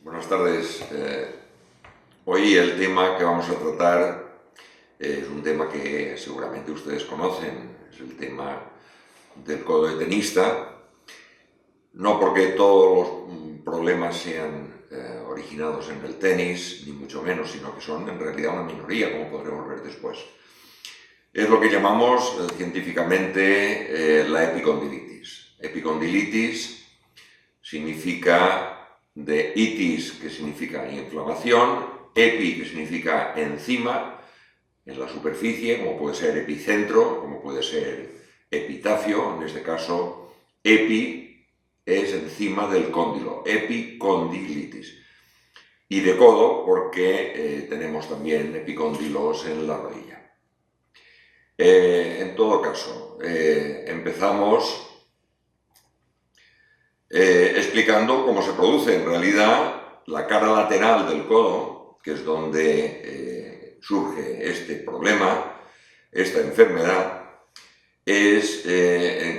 Buenas tardes. Hoy el tema que vamos a tratar es un tema que seguramente ustedes conocen, es el tema del codo de tenista. No porque todos los problemas sean originados en el tenis, ni mucho menos, sino que son en realidad una minoría, como podremos ver después. Es lo que llamamos científicamente la epicondilitis. Epicondilitis significa de itis, que significa inflamación, epi, que significa encima, en la superficie, como puede ser epicentro, como puede ser epitafio, en este caso epi es encima del cóndilo, epicondilitis. Y de codo porque tenemos también epicóndilos en la rodilla. En todo caso, empezamos explicando cómo se produce en realidad la cara lateral del codo, que es donde surge este problema, esta enfermedad, es,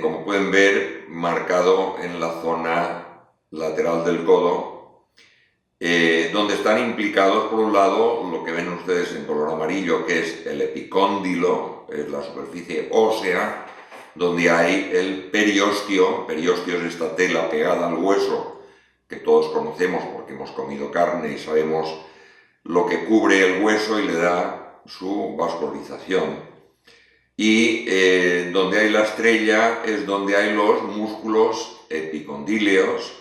como pueden ver, marcado en la zona lateral del codo, donde están implicados, por un lado, lo que ven ustedes en color amarillo, que es el epicóndilo, es la superficie ósea, donde hay el periostio. Periostio es esta tela pegada al hueso que todos conocemos porque hemos comido carne y sabemos lo que cubre el hueso y le da su vascularización. Y donde hay la estrella es donde hay los músculos epicondíleos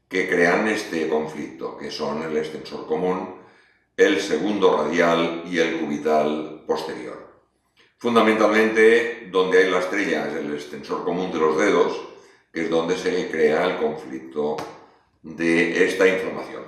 que crean este conflicto, que son el extensor común, el segundo radial y el cubital posterior. Fundamentalmente, donde hay la estrella es el extensor común de los dedos, que es donde se crea el conflicto de esta inflamación.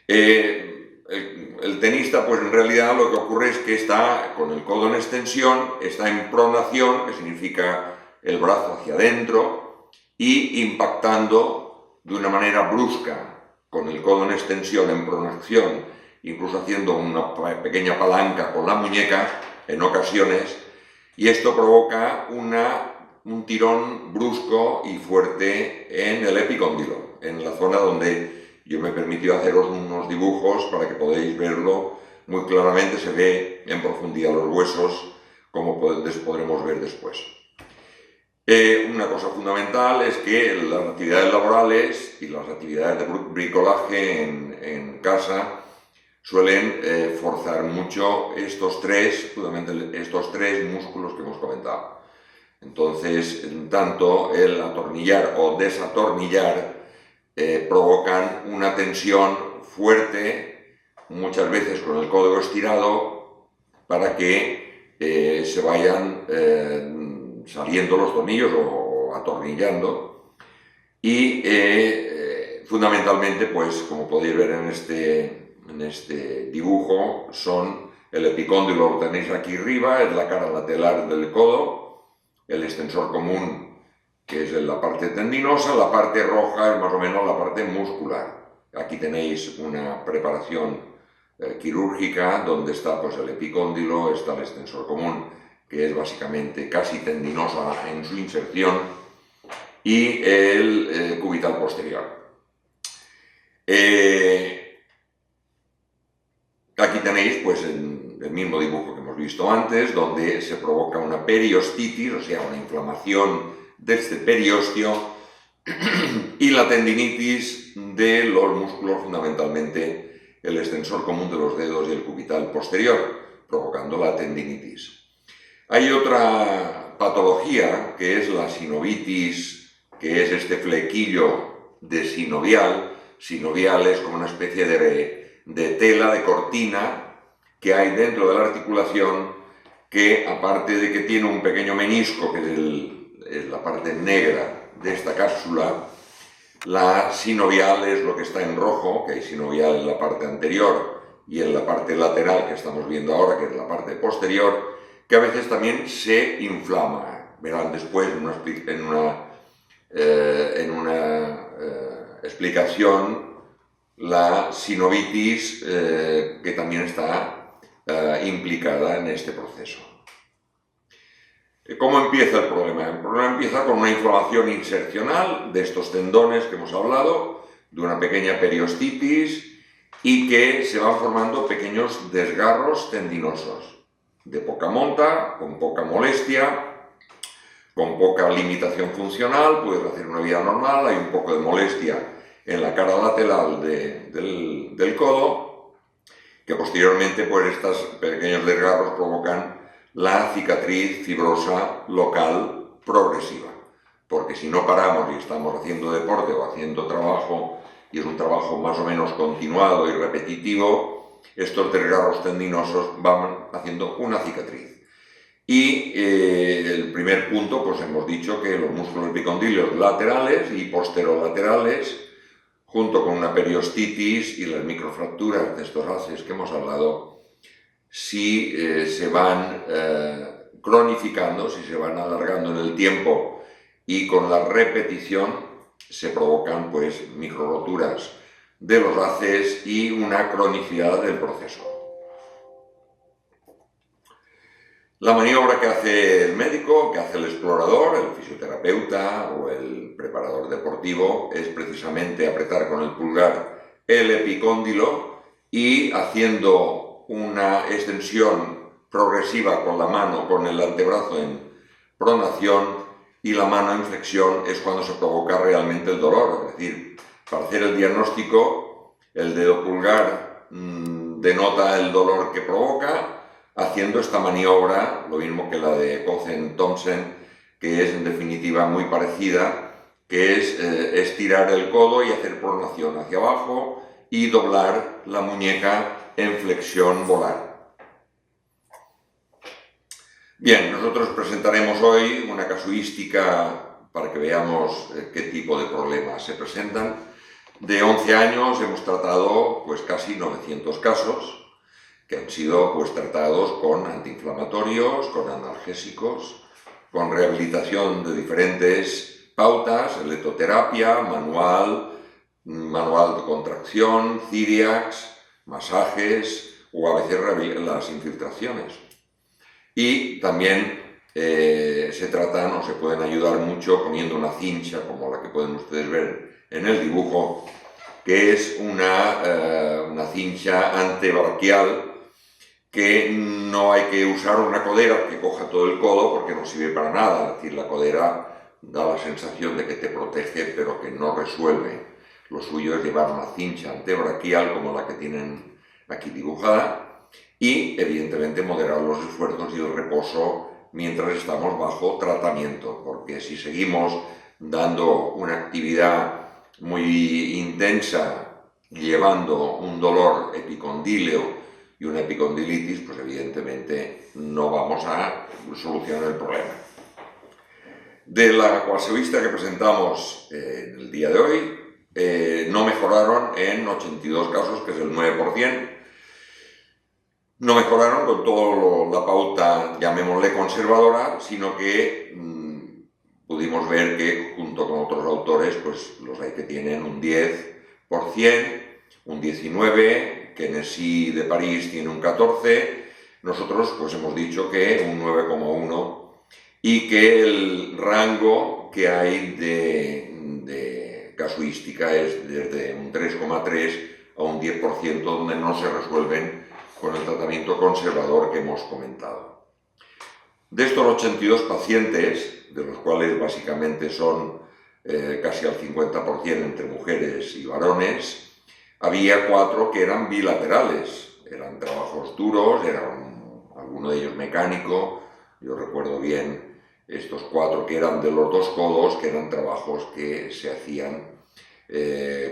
El tenista, pues en realidad lo que ocurre es que está con el codo en extensión, está en pronación, que significa el brazo hacia adentro, y impactando de una manera brusca con el codo en extensión, en pronación, incluso haciendo una pequeña palanca con la muñeca, en ocasiones, y esto provoca un tirón brusco y fuerte en el epicóndilo, en la zona donde yo me he permitido haceros unos dibujos para que podáis verlo muy claramente. Se ve en profundidad los huesos, como podremos ver después. Una cosa fundamental es que las actividades laborales y las actividades de bricolaje en casa suelen forzar mucho estos tres músculos que hemos comentado. Entonces, tanto el atornillar o desatornillar provocan una tensión fuerte, muchas veces con el codo estirado, para que se vayan saliendo los tornillos o atornillando. Y fundamentalmente, pues como podéis ver en este dibujo, son el epicóndilo, lo tenéis aquí arriba, es la cara lateral del codo, el extensor común, que es la parte tendinosa, la parte roja es más o menos la parte muscular. Aquí tenéis una preparación quirúrgica donde está pues el epicóndilo, está el extensor común, que es básicamente casi tendinosa en su inserción, y el cubital posterior. Aquí tenéis pues el mismo dibujo que hemos visto antes, donde se provoca una periostitis, o sea, una inflamación de este periostio, y la tendinitis de los músculos, fundamentalmente el extensor común de los dedos y el cubital posterior, provocando la tendinitis. Hay otra patología que es la sinovitis, que es este flequillo de sinovial. Sinovial es como una especie de tela, de cortina que hay dentro de la articulación, que aparte de que tiene un pequeño menisco, que es la parte negra de esta cápsula, la sinovial es lo que está en rojo, que hay sinovial en la parte anterior y en la parte lateral que estamos viendo ahora, que es la parte posterior, que a veces también se inflama. Verán después en una explicación la sinovitis, que también está implicada en este proceso. ¿Cómo empieza el problema? El problema empieza con una inflamación insercional de estos tendones que hemos hablado, de una pequeña periostitis y que se van formando pequeños desgarros tendinosos de poca monta, con poca molestia, con poca limitación funcional, puedes hacer una vida normal, hay un poco de molestia en la cara lateral del codo, que posteriormente pues estos pequeños desgarros provocan la cicatriz fibrosa local progresiva. Porque si no paramos y estamos haciendo deporte o haciendo trabajo, y es un trabajo más o menos continuado y repetitivo, estos desgarros tendinosos van haciendo una cicatriz. Y el primer punto, pues hemos dicho que los músculos epicondíleos laterales y posterolaterales, junto con una periostitis y las microfracturas de estos haces que hemos hablado, si se van cronificando, si se van alargando en el tiempo y con la repetición, se provocan pues microroturas de los haces y una cronicidad del proceso. La maniobra que hace el médico, que hace el explorador, el fisioterapeuta o el preparador deportivo es precisamente apretar con el pulgar el epicóndilo y haciendo una extensión progresiva con la mano, con el antebrazo en pronación y la mano en flexión es cuando se provoca realmente el dolor. Es decir, para hacer el diagnóstico, el dedo pulgar denota el dolor que provoca, haciendo esta maniobra, lo mismo que la de Cozen-Thompson, que es en definitiva muy parecida, que es estirar el codo y hacer pronación hacia abajo y doblar la muñeca en flexión volar. Bien, nosotros presentaremos hoy una casuística para que veamos qué tipo de problemas se presentan. De 11 años hemos tratado pues casi 900 casos que han sido pues tratados con antiinflamatorios, con analgésicos, con rehabilitación de diferentes pautas, electroterapia, manual de contracción, ciriax, masajes o a veces las infiltraciones. Y también se tratan o se pueden ayudar mucho poniendo una cincha como la que pueden ustedes ver en el dibujo, que es una cincha antebraquial que no hay que usar una codera que coja todo el codo porque no sirve para nada. Es decir, la codera da la sensación de que te protege pero que no resuelve. Lo suyo es llevar una cincha antebraquial como la que tienen aquí dibujada y evidentemente moderar los esfuerzos y el reposo mientras estamos bajo tratamiento, porque si seguimos dando una actividad muy intensa llevando un dolor epicondíleo y una epicondilitis, pues evidentemente no vamos a solucionar el problema. De la casuística que presentamos en el día de hoy, no mejoraron en 82 casos, que es el 9%. No mejoraron con toda la pauta, llamémosle conservadora, sino que pudimos ver que junto con otros autores, pues los hay que tienen un 10%, un 19%, Kenesy de París tiene un 14%, nosotros pues hemos dicho que un 9,1% y que el rango que hay de casuística es desde un 3,3% a un 10% donde no se resuelven con el tratamiento conservador que hemos comentado. De estos 82 pacientes, de los cuales básicamente son casi al 50% entre mujeres y varones, había 4 que eran bilaterales, eran trabajos duros, eran alguno de ellos mecánico. Yo recuerdo bien estos 4 que eran de los 2 codos, que eran trabajos que se hacían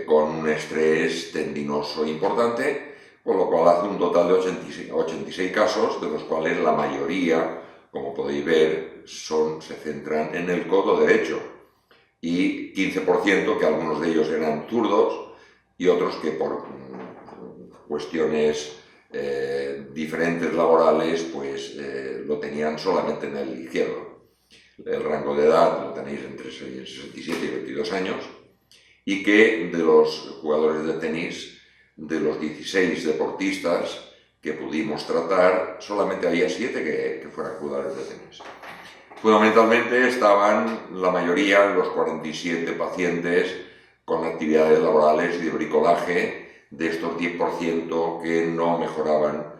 con un estrés tendinoso importante, con lo cual hace un total de 86 casos, de los cuales la mayoría, como podéis ver, se centran en el codo derecho, y 15% que algunos de ellos eran zurdos y otros que por cuestiones diferentes laborales pues lo tenían solamente en el izquierdo. El rango de edad lo tenéis entre 67 y 22 años, y que de los jugadores de tenis, de los 16 deportistas que pudimos tratar, solamente había 7 que fueran jugadores de tenis. Fundamentalmente estaban la mayoría, los 47 pacientes, con actividades laborales y de bricolaje de estos 10% que no mejoraban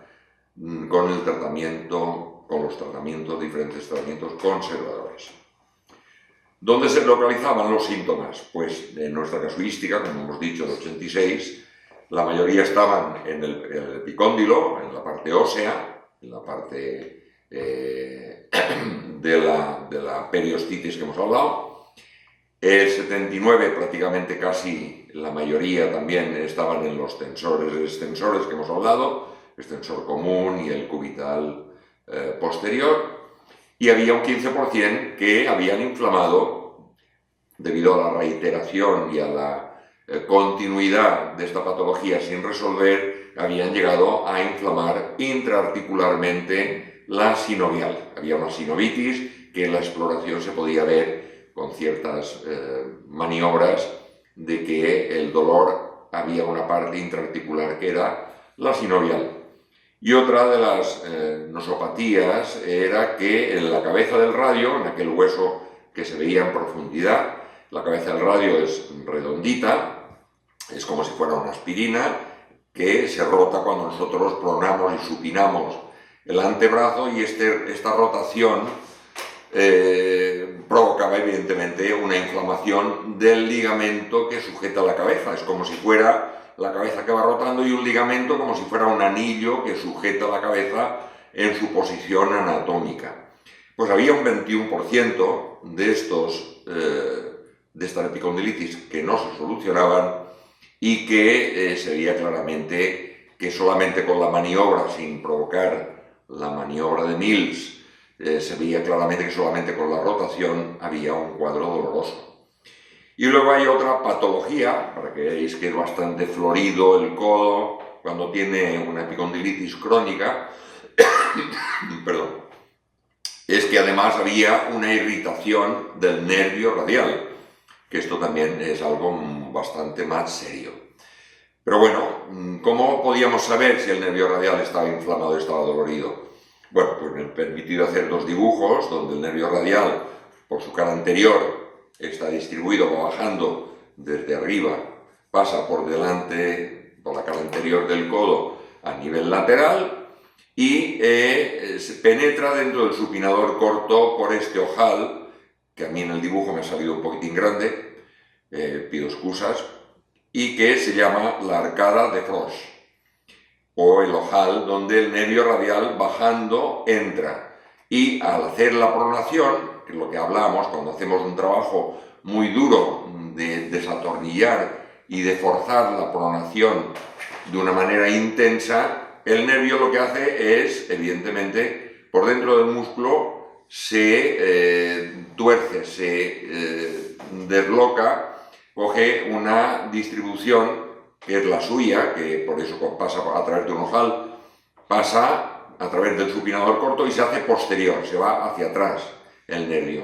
con el tratamiento, con los tratamientos, diferentes tratamientos conservadores. ¿Dónde se localizaban los síntomas? Pues en nuestra casuística, como hemos dicho, de 86, la mayoría estaban en el epicóndilo, en la parte ósea, en la parte de la periostitis que hemos hablado. El 79, prácticamente casi la mayoría también estaban en los tensores extensores que hemos hablado, extensor común y el cubital posterior. Y había un 15% que habían inflamado, debido a la reiteración y a la continuidad de esta patología sin resolver, habían llegado a inflamar intraarticularmente la sinovial. Había una sinovitis que en la exploración se podía ver con ciertas maniobras de que el dolor había una parte intraarticular que era la sinovial. Y otra de las nosopatías era que en la cabeza del radio, en aquel hueso que se veía en profundidad, la cabeza del radio es redondita, es como si fuera una aspirina, que se rota cuando nosotros pronamos y supinamos el antebrazo, y esta rotación provocaba evidentemente una inflamación del ligamento que sujeta la cabeza. Es como si fuera la cabeza que va rotando y un ligamento como si fuera un anillo que sujeta la cabeza en su posición anatómica. Pues había un 21% de esta epicondilitis que no se solucionaban y que se veía claramente que solamente con la maniobra, sin provocar la maniobra de Mills, se veía claramente que solamente con la rotación había un cuadro doloroso. Y luego hay otra patología, para que veáis que es bastante florido el codo cuando tiene una epicondilitis crónica, perdón, es que además había una irritación del nervio radial, que esto también es algo bastante más serio. Pero bueno, ¿cómo podíamos saber si el nervio radial estaba inflamado o estaba dolorido? Bueno, pues me he permitido hacer dos dibujos donde el nervio radial, por su cara anterior, está distribuido, va bajando desde arriba, pasa por delante, por la cara anterior del codo a nivel lateral y se penetra dentro del supinador corto por este ojal, que a mí en el dibujo me ha salido un poquitín grande, pido excusas, y que se llama la arcada de Frosch, o el ojal donde el nervio radial bajando entra. Y al hacer la pronación, que es lo que hablamos cuando hacemos un trabajo muy duro de desatornillar y de forzar la pronación de una manera intensa, el nervio lo que hace es, evidentemente, por dentro del músculo se tuerce, se desloca, coge una distribución que es la suya, que por eso pasa a través de un ojal, pasa a través del supinador corto y se hace posterior, se va hacia atrás el nervio.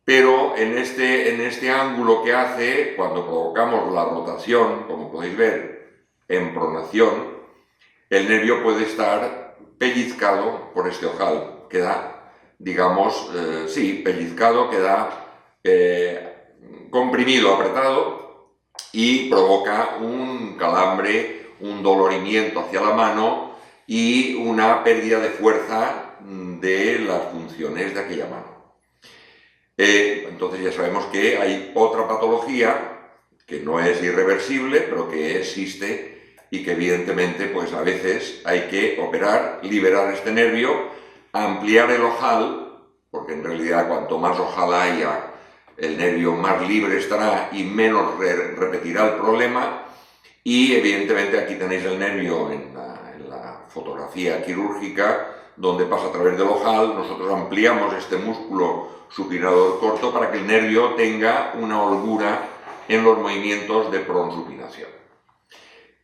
Pero en este ángulo que hace, cuando provocamos la rotación, como podéis ver, en pronación, el nervio puede estar pellizcado por este ojal. Queda, digamos, pellizcado, queda comprimido, apretado, y provoca un calambre, un dolorimiento hacia la mano y una pérdida de fuerza de las funciones de aquella mano. Entonces ya sabemos que hay otra patología que no es irreversible, pero que existe y que evidentemente pues a veces hay que operar, liberar este nervio, ampliar el ojal, porque en realidad cuanto más ojal haya, el nervio más libre estará y menos repetirá el problema. Y evidentemente aquí tenéis el nervio en la fotografía quirúrgica, donde pasa a través del ojal. Nosotros ampliamos este músculo supinador corto para que el nervio tenga una holgura en los movimientos de pronsupinación.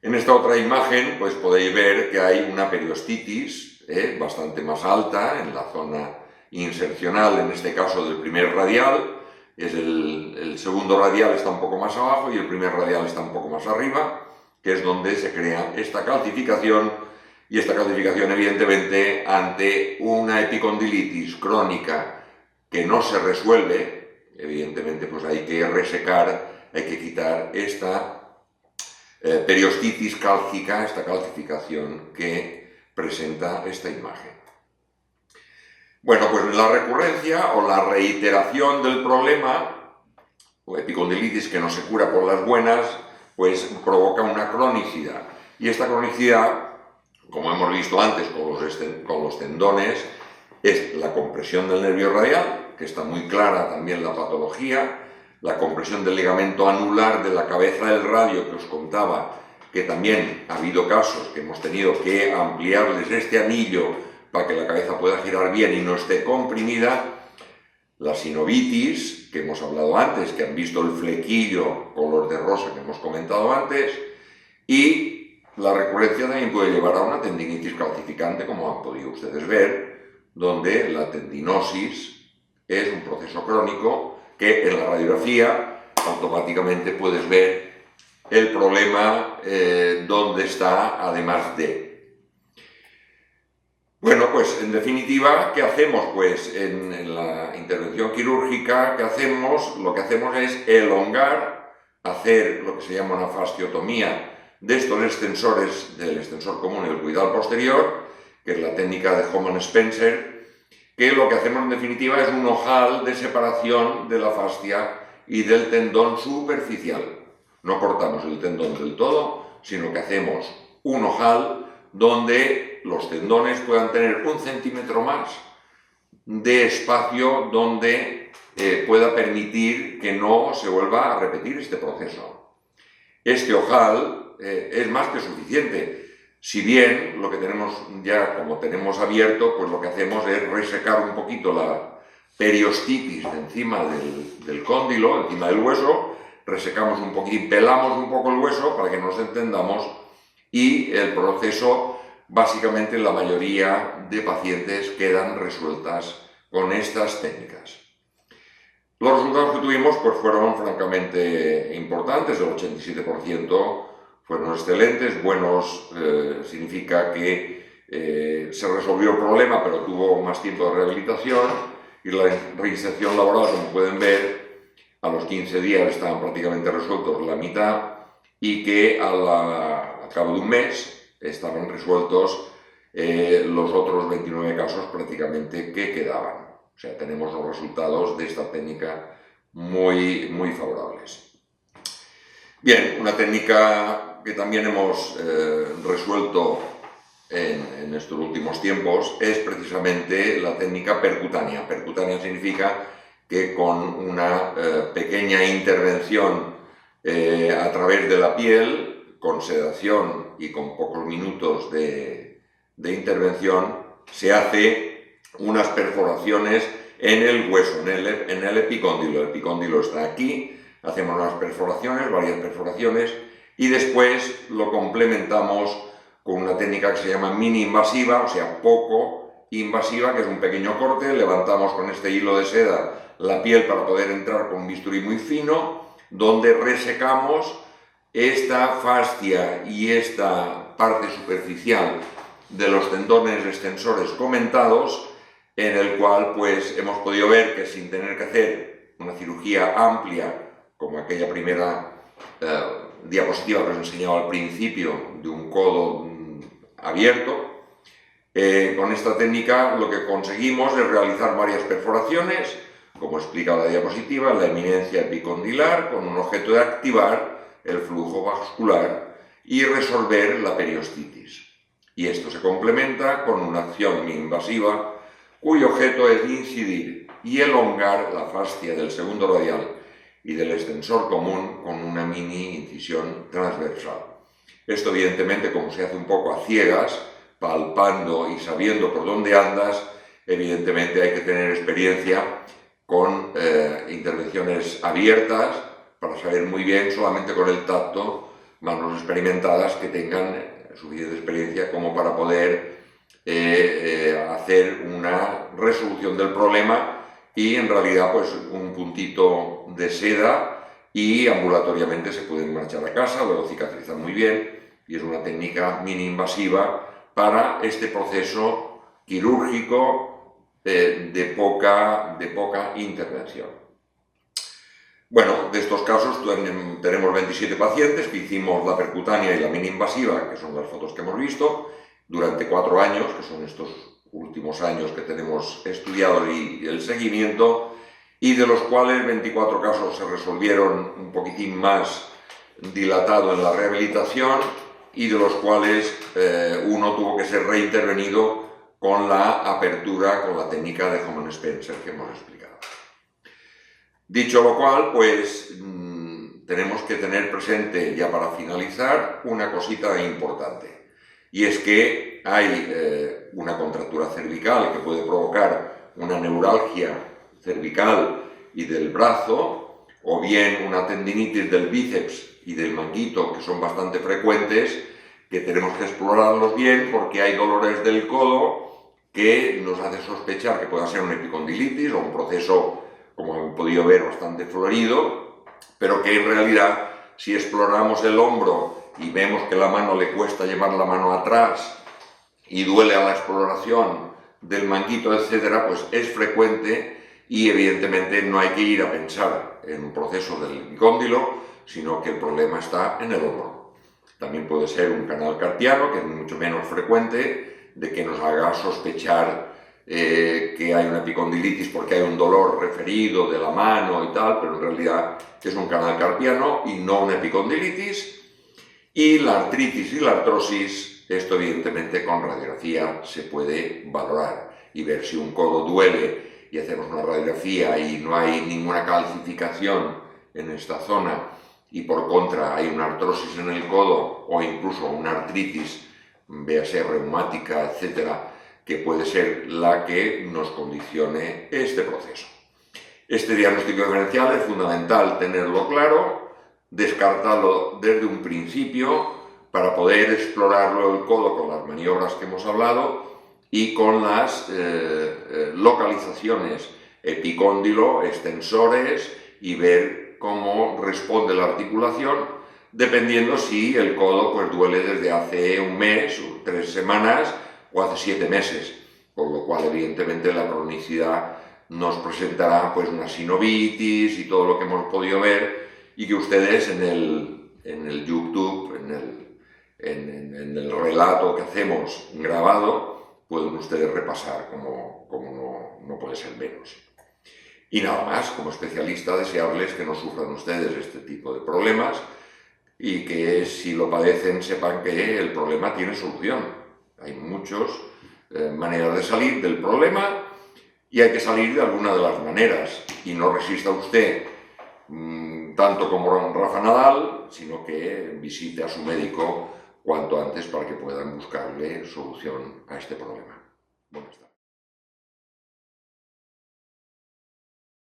En esta otra imagen pues podéis ver que hay una periostitis bastante más alta en la zona insercional, en este caso del primer radial. Es el segundo radial está un poco más abajo y el primer radial está un poco más arriba, que es donde se crea esta calcificación, y esta calcificación evidentemente ante una epicondilitis crónica que no se resuelve, evidentemente pues hay que resecar hay que quitar esta periostitis cálcica, esta calcificación que presenta esta imagen. Bueno, pues la recurrencia o la reiteración del problema, o epicondilitis que no se cura por las buenas, pues provoca una cronicidad. Y esta cronicidad, como hemos visto antes con los tendones, es la compresión del nervio radial, que está muy clara también la patología, la compresión del ligamento anular de la cabeza del radio que os contaba, que también ha habido casos que hemos tenido que ampliarles este anillo para que la cabeza pueda girar bien y no esté comprimida, la sinovitis, que hemos hablado antes, que han visto el flequillo color de rosa que hemos comentado antes, y la recurrencia también puede llevar a una tendinitis calcificante, como han podido ustedes ver, donde la tendinosis es un proceso crónico que en la radiografía automáticamente puedes ver el problema dónde está, además de. Bueno, pues en definitiva, ¿qué hacemos? Pues en la intervención quirúrgica, lo que hacemos es elongar, hacer lo que se llama una fasciotomía de estos extensores, del extensor común y el cuidado posterior, que es la técnica de Homan Spencer, que lo que hacemos en definitiva es un ojal de separación de la fascia y del tendón superficial. No cortamos el tendón del todo, sino que hacemos un ojal donde los tendones puedan tener 1 centímetro más de espacio donde pueda permitir que no se vuelva a repetir este proceso. Este ojal es más que suficiente. Si bien lo que tenemos ya, como tenemos abierto, pues lo que hacemos es resecar un poquito la periostitis de encima del cóndilo, encima del hueso, resecamos un poquitín, pelamos un poco el hueso para que nos entendamos, y el proceso, básicamente la mayoría de pacientes quedan resueltas con estas técnicas. Los resultados que tuvimos pues fueron francamente importantes, el 87% fueron excelentes. Buenos significa que se resolvió el problema, pero tuvo más tiempo de rehabilitación, y la reinserción laboral, como pueden ver, a los 15 días estaban prácticamente resueltos la mitad, y que al cabo de un mes estaban resueltos los otros 29 casos prácticamente que quedaban. O sea, tenemos los resultados de esta técnica muy, muy favorables. Bien, una técnica que también hemos resuelto en estos últimos tiempos es precisamente la técnica percutánea. Percutánea significa que con una pequeña intervención a través de la piel, con sedación y con pocos minutos de intervención, se hace unas perforaciones en el hueso, en el epicóndilo. El epicóndilo está aquí, hacemos unas perforaciones, varias perforaciones, y después lo complementamos con una técnica que se llama mini invasiva, o sea, poco invasiva, que es un pequeño corte. Levantamos con este hilo de seda la piel para poder entrar con un bisturí muy fino, donde resecamos esta fascia y esta parte superficial de los tendones extensores comentados, en el cual pues hemos podido ver que sin tener que hacer una cirugía amplia, como aquella primera diapositiva que os enseñaba al principio, de un codo abierto, con esta técnica lo que conseguimos es realizar varias perforaciones, como explica la diapositiva, en la eminencia epicondilar, con un objeto de activar el flujo vascular y resolver la periostitis. Y esto se complementa con una acción invasiva cuyo objeto es incidir y elongar la fascia del segundo radial y del extensor común con una mini incisión transversal. Esto evidentemente, como se hace un poco a ciegas, palpando y sabiendo por dónde andas, evidentemente hay que tener experiencia con intervenciones abiertas para saber muy bien, solamente con el tacto, manos experimentadas que tengan suficiente experiencia como para poder hacer una resolución del problema, y en realidad pues un puntito de seda y ambulatoriamente se pueden marchar a casa, luego cicatrizan muy bien, y es una técnica mini invasiva para este proceso quirúrgico de poca intervención. Bueno, de estos casos tenemos 27 pacientes que hicimos la percutánea y la mini invasiva, que son las fotos que hemos visto, durante 4 años, que son estos últimos años que tenemos estudiado y el seguimiento, y de los cuales 24 casos se resolvieron un poquitín más dilatado en la rehabilitación y de los cuales uno tuvo que ser reintervenido con la apertura, con la técnica de Hohmann Spencer que hemos explicado. Dicho lo cual, pues tenemos que tener presente, ya para finalizar, una cosita importante. Y es que hay una contractura cervical que puede provocar una neuralgia cervical y del brazo, o bien una tendinitis del bíceps y del manguito, que son bastante frecuentes, que tenemos que explorarlos bien porque hay dolores del codo que nos hace sospechar que pueda ser una epicondilitis o un proceso, como han podido ver, bastante florido, pero que en realidad, si exploramos el hombro y vemos que la mano le cuesta llevar la mano atrás y duele a la exploración del manguito, etcétera, pues es frecuente y evidentemente no hay que ir a pensar en un proceso del epicóndilo, sino que el problema está en el hombro. También puede ser un canal carpiano, que es mucho menos frecuente, de que nos haga sospechar que hay una epicondilitis porque hay un dolor referido de la mano y tal, pero en realidad es un canal carpiano y no una epicondilitis. Y la artritis y la artrosis, esto evidentemente con radiografía se puede valorar y ver si un codo duele y hacemos una radiografía y no hay ninguna calcificación en esta zona y por contra hay una artrosis en el codo o incluso una artritis, véase reumática, etcétera, que puede ser la que nos condicione este proceso. Este diagnóstico diferencial es fundamental tenerlo claro, descartarlo desde un principio para poder explorarlo el codo con las maniobras que hemos hablado y con las localizaciones epicóndilo, extensores y ver cómo responde la articulación, dependiendo si el codo pues duele desde hace un mes, 3 semanas o hace 7 meses, por lo cual evidentemente la cronicidad nos presentará pues una sinovitis y todo lo que hemos podido ver y que ustedes en el YouTube, en el relato que hacemos grabado, pueden ustedes repasar como no puede ser menos. Y nada más, como especialista, desearles que no sufran ustedes este tipo de problemas y que si lo padecen sepan que el problema tiene solución. Hay muchas maneras de salir del problema y hay que salir de alguna de las maneras. Y no resista usted tanto como Rafa Nadal, sino que visite a su médico cuanto antes para que puedan buscarle solución a este problema. Buenas tardes.